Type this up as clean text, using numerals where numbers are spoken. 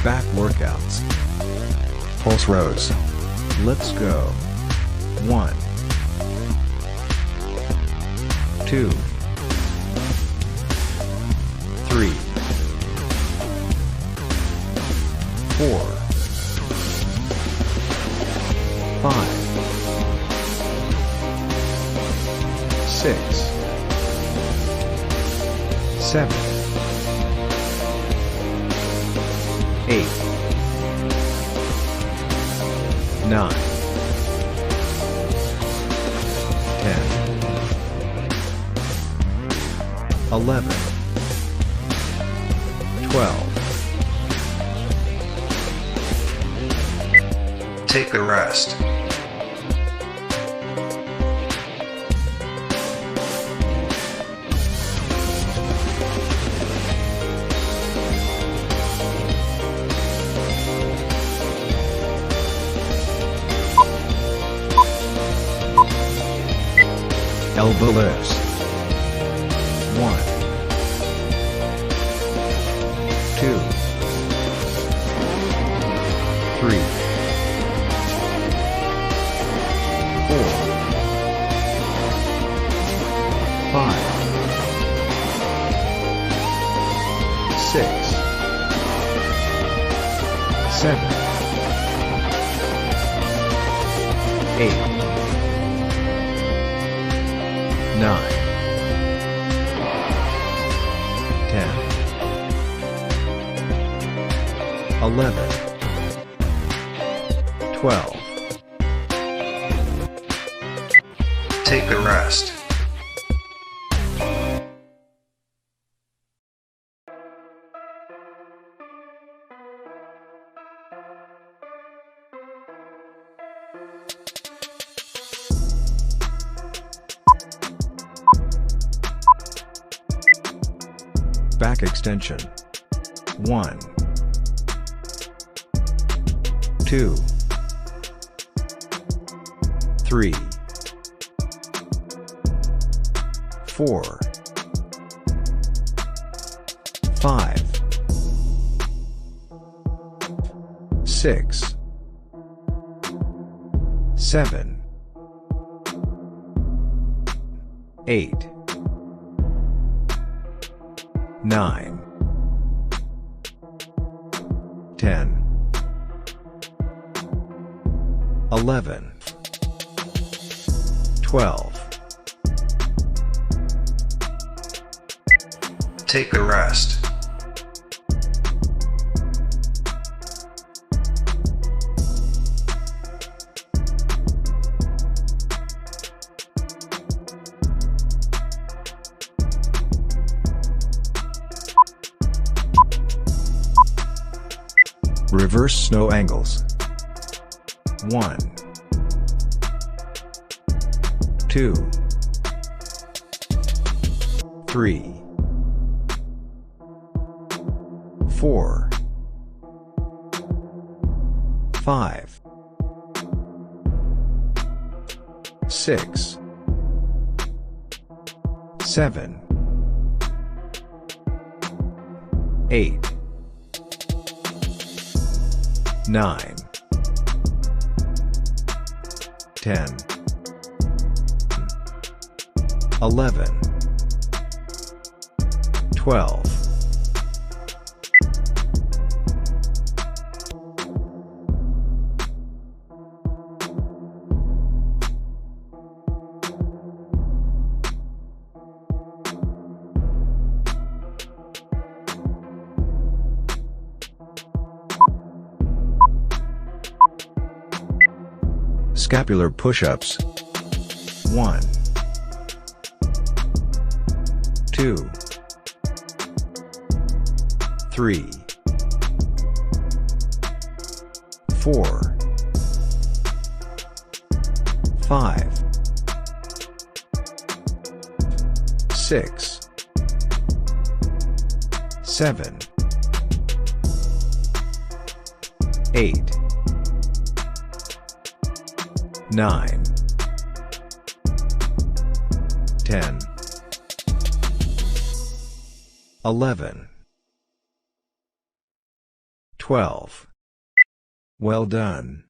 Back workouts. Pulse rows. Let's go. 1, 2, 3, 4, 5, 6, 7, 8, 9, 10, 11, 12. Take a rest. Elbow lifts. 1, 2, 3, 4, 5, 6, 7, 8, 9, 10, 11, 12. Take a rest. Back extension. 1, 2, 3, 4, 5, 6, 7, 8, 9, 10, 11, 12. Take a rest. Reverse snow angles. 1, 2, 3, 4, 5, 6, 7, 8, 9, 10, 11, 12. Scapular push-ups. 1, 2, 3, 4, 5, 6, 7, 8, 9, 10, 11, 12. Well done.